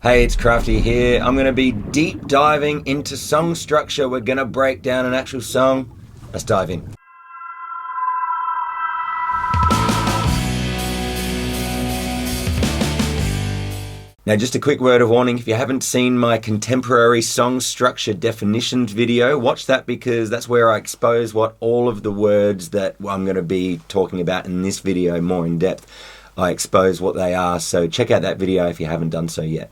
Hey, it's Crafty here. I'm going to be deep diving into song structure. We're going to break down an actual song. Let's dive in. Now, just a quick word of warning, if you haven't seen my contemporary song structure definitions video, watch that because that's where I expose what all of the words that I'm going to be talking about in this video more in depth. I expose what they are, so check out that video if you haven't done so yet.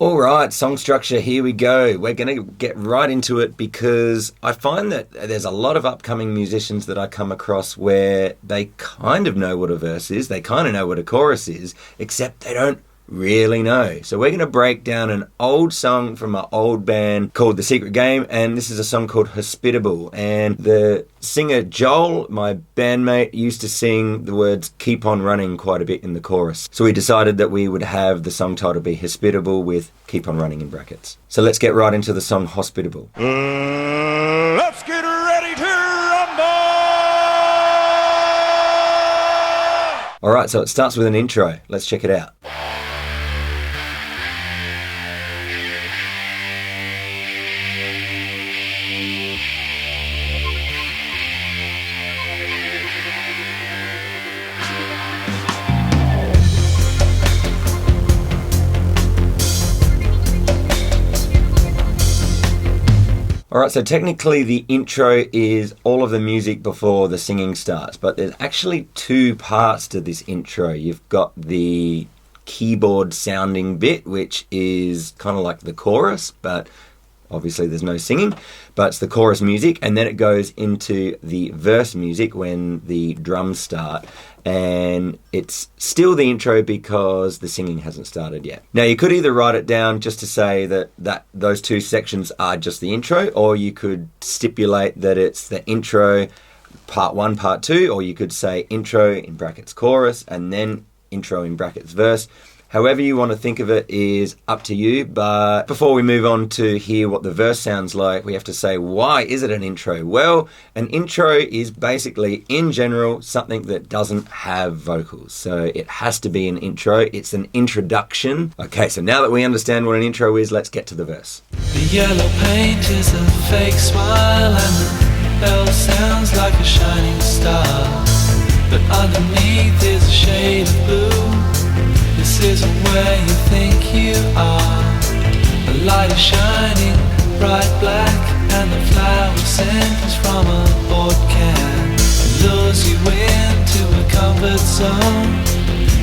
Alright, song structure, here we go. We're going to get right into it because I find that there's a lot of upcoming musicians that I come across where they kind of know what a verse is, they kind of know what a chorus is, except they don't really know. So we're going to break down an old song from an old band called The Secret Game, and this is a song called Hospitable. And the singer Joel, my bandmate, used to sing the words "keep on running" quite a bit in the chorus. So we decided that we would have the song title be Hospitable with "keep on running" in brackets. So let's get right into the song Hospitable. Let's get ready to rumble! Alright, so it starts with an intro. Let's check it out. Alright, so technically the intro is all of the music before the singing starts, but there's actually two parts to this intro. You've got the keyboard sounding bit, which is kind of like the chorus, but obviously there's no singing, but it's the chorus music, and then it goes into the verse music when the drums start, and it's still the intro because the singing hasn't started yet. Now you could either write it down just to say that those two sections are just the intro, or you could stipulate that it's the intro part 1, part 2, or you could say intro in brackets chorus and then intro in brackets verse. However you want to think of it is up to you, but before we move on to hear what the verse sounds like, we have to say, why is it an intro? Well, an intro is basically, in general, something that doesn't have vocals. So it has to be an intro. It's an introduction. Okay, so now that we understand what an intro is, let's get to the verse. The yellow paint is a fake smile and the bell sounds like a shining star. But underneath is a shade of blue. This isn't where you think you are. The light is shining bright black, and the flower scent is from a board can. It lures you into a comfort zone.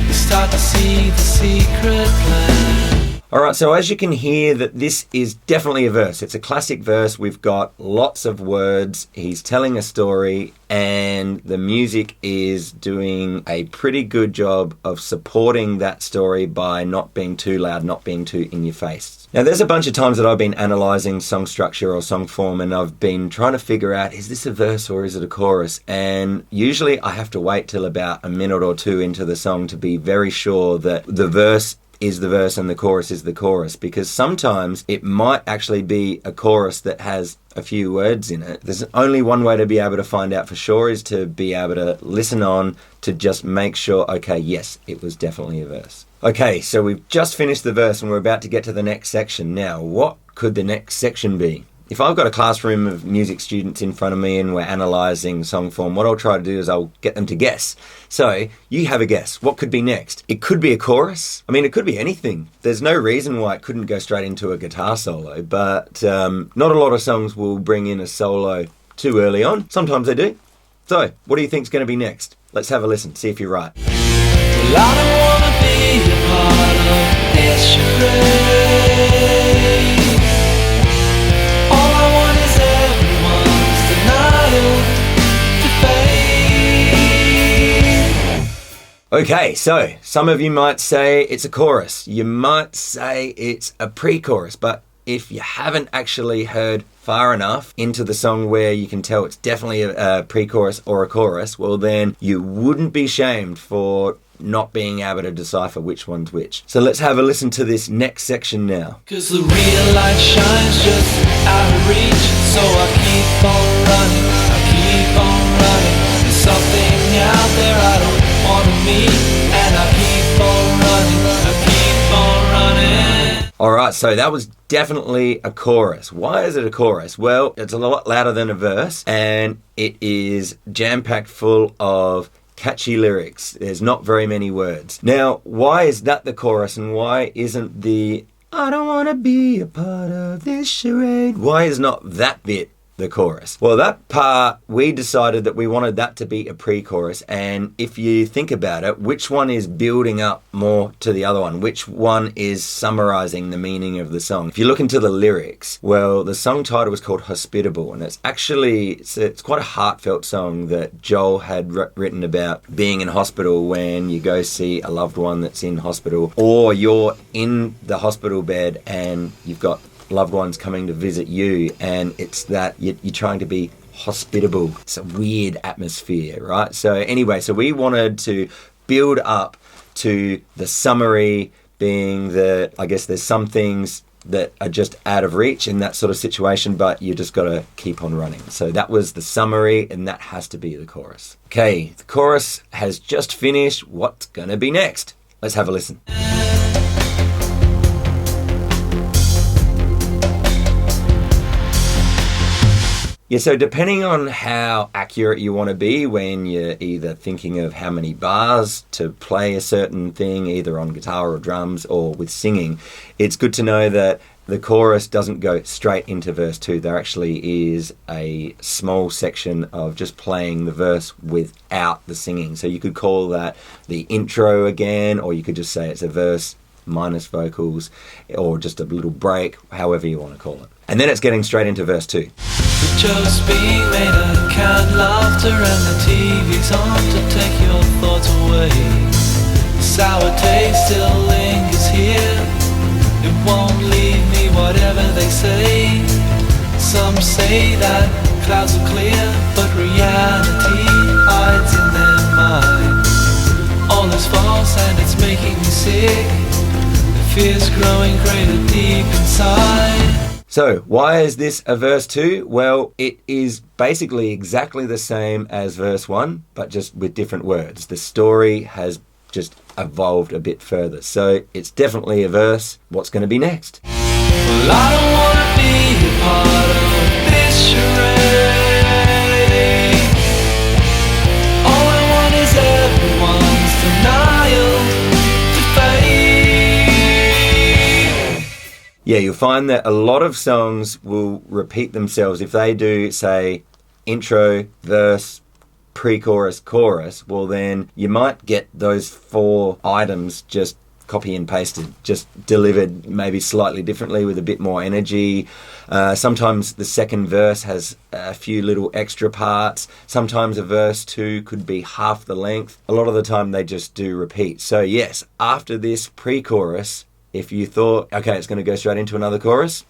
You start to see the secret plan. Alright, so as you can hear that this is definitely a verse. It's a classic verse. We've got lots of words. He's telling a story, and the music is doing a pretty good job of supporting that story by not being too loud, not being too in your face. Now there's a bunch of times that I've been analysing song structure or song form, and I've been trying to figure out, is this a verse or is it a chorus? And usually I have to wait till about a minute or two into the song to be very sure that the verse is the verse and the chorus is the chorus, because sometimes it might actually be a chorus that has a few words in it. There's only one way to be able to find out for sure, is to be able to listen on to just make sure, okay, yes, it was definitely a verse. Okay, so we've just finished the verse and we're about to get to the next section. Now, what could the next section be? If I've got a classroom of music students in front of me and we're analysing song form, what I'll try to do is I'll get them to guess. So, you have a guess. What could be next? It could be a chorus. I mean, it could be anything. There's no reason why it couldn't go straight into a guitar solo, but not a lot of songs will bring in a solo too early on. Sometimes they do. So, what do you think's going to be next? Let's have a listen, see if you're right. Well, I don't wanna be a part of this charade. All I want is everyone's denial to fade. Okay, so some of you might say it's a chorus. You might say it's a pre-chorus, but if you haven't actually heard far enough into the song where you can tell it's definitely a pre-chorus or a chorus, well then you wouldn't be shamed for not being able to decipher which one's which. So let's have a listen to this next section now. 'Cause the real light shines just out of reach, so I keep on running, I keep on running. There's something out there I don't wanna me, and I keep on running, I keep on running. Alright, so that was definitely a chorus. Why is it a chorus? Well, it's a lot louder than a verse, and it is jam-packed full of catchy lyrics. There's not very many words. Now, why is that the chorus, and why isn't the I don't want to be a part of this charade? Why is not that bit the chorus? Well, that part, we decided that we wanted that to be a pre-chorus, and if you think about it, which one is building up more to the other one? Which one is summarizing the meaning of the song? If you look into the lyrics, well, the song title was called Hospitable, and it's actually, it's quite a heartfelt song that Joel had written about being in hospital when you go see a loved one that's in hospital, or you're in the hospital bed and you've got loved ones coming to visit you, and it's that you're trying to be hospitable. It's a weird atmosphere, right? So anyway, so we wanted to build up to the summary being that, I guess there's some things that are just out of reach in that sort of situation, but you just got to keep on running. So that was the summary, and that has to be the chorus. Okay, the chorus has just finished. What's going to be next? Let's have a listen. Yeah, so depending on how accurate you want to be when you're either thinking of how many bars to play a certain thing, either on guitar or drums or with singing, it's good to know that the chorus doesn't go straight into verse 2. There actually is a small section of just playing the verse without the singing. So you could call that the intro again, or you could just say it's a verse minus vocals, or just a little break, however you want to call it. And then it's getting straight into verse 2. The joke's being made of canned laughter, and the TV's on to take your thoughts away. The sour taste still lingers here. It won't leave me whatever they say. Some say that clouds are clear, but reality hides in their mind. All is false and it's making me sick. The fear's growing greater deep inside. So, why is this a verse 2? Well, it is basically exactly the same as verse 1, but just with different words. The story has just evolved a bit further. So, it's definitely a verse. What's going to be next? Well, I don't want to be a part of this charade. All I want is everyone's denial to fade. Yeah, you'll find that a lot of songs will repeat themselves. If they do, say, intro, verse, pre-chorus, chorus, well then you might get those 4 items just copy and pasted, just delivered maybe slightly differently with a bit more energy. Sometimes the second verse has a few little extra parts. Sometimes a verse 2 could be half the length. A lot of the time they just do repeat. So yes, after this pre-chorus, if you thought, okay, it's going to go straight into another chorus,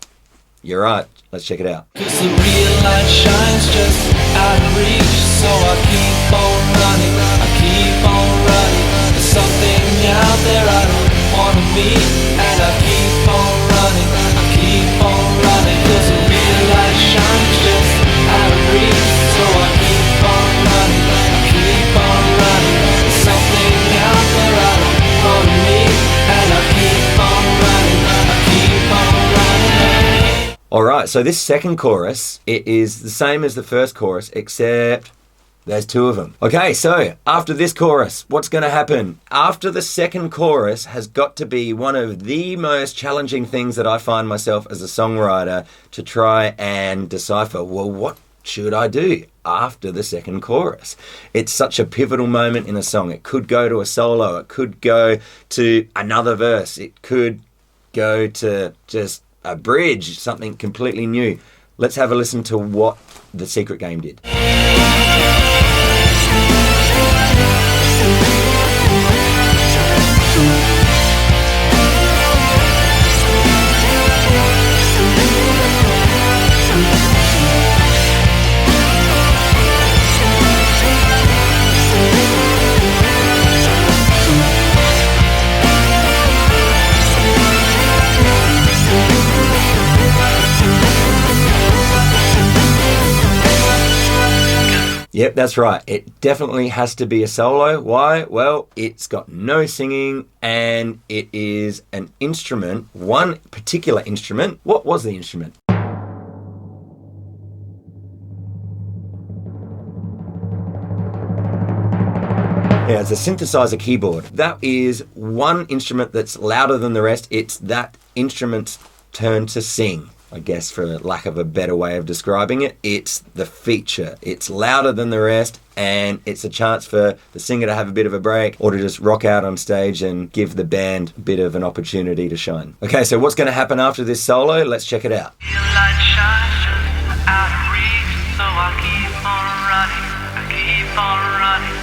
you're right. Let's check it out. 'Cause the real light shines just out of reach, so I keep on running, I keep on running. There's something out there I don't want to meet, and I keep on running, I keep on running. 'Cause the real light shines just out of reach, so I keep on running, I keep on running. There's something out there I don't want to meet, and I keep on running, I keep on running. Alright, so this second chorus, it is the same as the first chorus, except there's 2 of them. Okay, so after this chorus, what's going to happen? After the second chorus has got to be one of the most challenging things that I find myself as a songwriter to try and decipher. Well, what should I do after the second chorus? It's such a pivotal moment in a song. It could go to a solo, it could go to another verse, it could go to just a bridge, something completely new. Let's have a listen to what The Secret Game did. Yep, that's right. It definitely has to be a solo. Why? Well, it's got no singing and it is an instrument, one particular instrument. What was the instrument? Yeah, it's a synthesizer keyboard. That is one instrument that's louder than the rest. It's that instrument's turn to sing, I guess, for lack of a better way of describing it. It's the feature. It's louder than the rest, and it's a chance for the singer to have a bit of a break or to just rock out on stage and give the band a bit of an opportunity to shine. Okay, so what's going to happen after this solo? Let's check it out. Your light shines just out of reach, so I keep on running, I keep on running.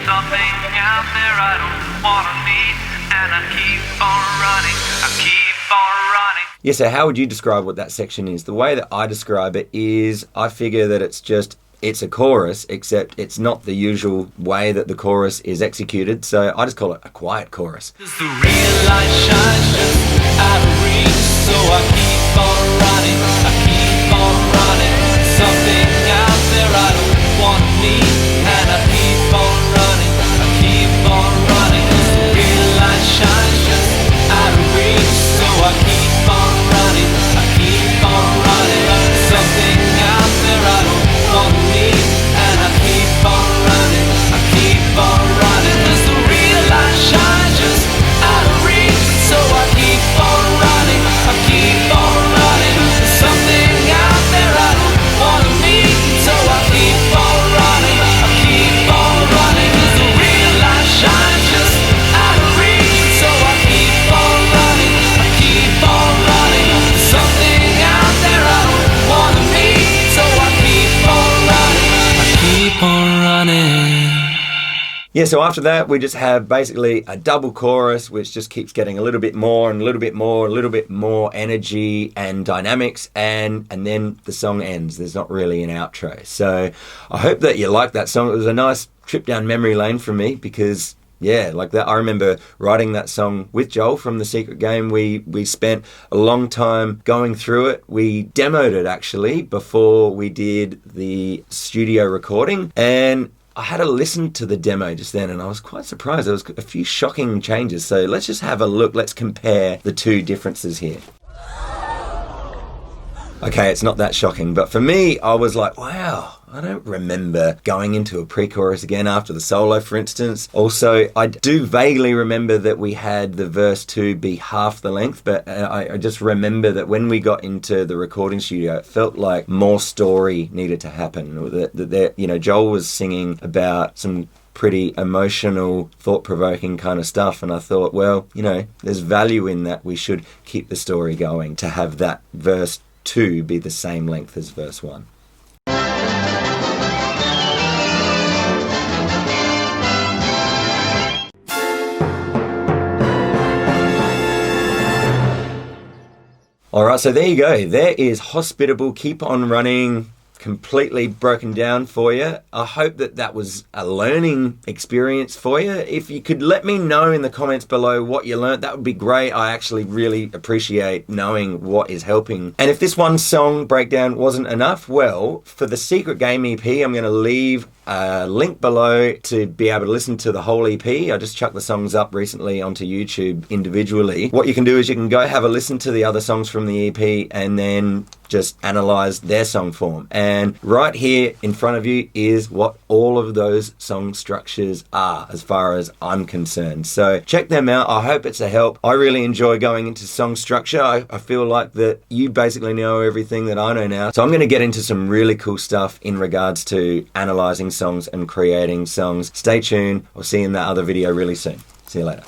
Something out there I don't want to meet, and I keep on running, I keep on running. Yeah, so how would you describe what that section is? The way that I describe it is I figure that it's a chorus, except it's not the usual way that the chorus is executed, so I just call it a quiet chorus. The real light shines just out of reach, so I keep on running, I keep on running. Something out there I don't want to meet, and I keep on running, I keep on running. The real light shines just out of reach, so I keep on running, I keep on running. Something out there I don't want to meet, and I keep on running, I keep on running. 'Cause the real light shines just out of reach, so I keep on running, I keep on running. There's something out there I don't want to meet, so I keep on running, I keep on running. 'Cause the real light shines just out of reach, so I keep on running, I keep on running. There's something out there I don't want to meet, so I keep on running, I keep on running. Yeah, so after that, we just have basically a double chorus, which just keeps getting a little bit more and a little bit more, a little bit more energy and dynamics, and then the song ends. There's not really an outro. So I hope that you like that song. It was a nice trip down memory lane for me because, yeah, like that. I remember writing that song with Joel from The Secret Game. We spent a long time going through it. We demoed it actually before we did the studio recording, and I had a listen to the demo just then and I was quite surprised. There was a few shocking changes. So let's just have a look. Let's compare the two differences here. Okay, it's not that shocking, but for me, I was like, wow, I don't remember going into a pre-chorus again after the solo, for instance. Also, I do vaguely remember that we had the verse 2 be half the length, but I just remember that when we got into the recording studio, it felt like more story needed to happen. That Joel was singing about some pretty emotional, thought-provoking kind of stuff, and I thought, well, there's value in that. We should keep the story going to have that verse 2 be the same length as verse 1. Alright, so there you go. There is Hospitable, Keep On Running, completely broken down for you. I hope that was a learning experience for you. If you could let me know in the comments below what you learnt, that would be great. I actually really appreciate knowing what is helping. And if this one song breakdown wasn't enough, well, for the Secret Game EP, I'm going to leave a link below to be able to listen to the whole EP. I just chucked the songs up recently onto YouTube individually. What you can do is you can go have a listen to the other songs from the EP and then just analyze their song form. And right here in front of you is what all of those song structures are as far as I'm concerned. So check them out. I hope it's a help. I really enjoy going into song structure. I feel like that you basically know everything that I know now. So I'm going to get into some really cool stuff in regards to analyzing songs and creating songs. Stay tuned. I'll see you in that other video really soon. See you later.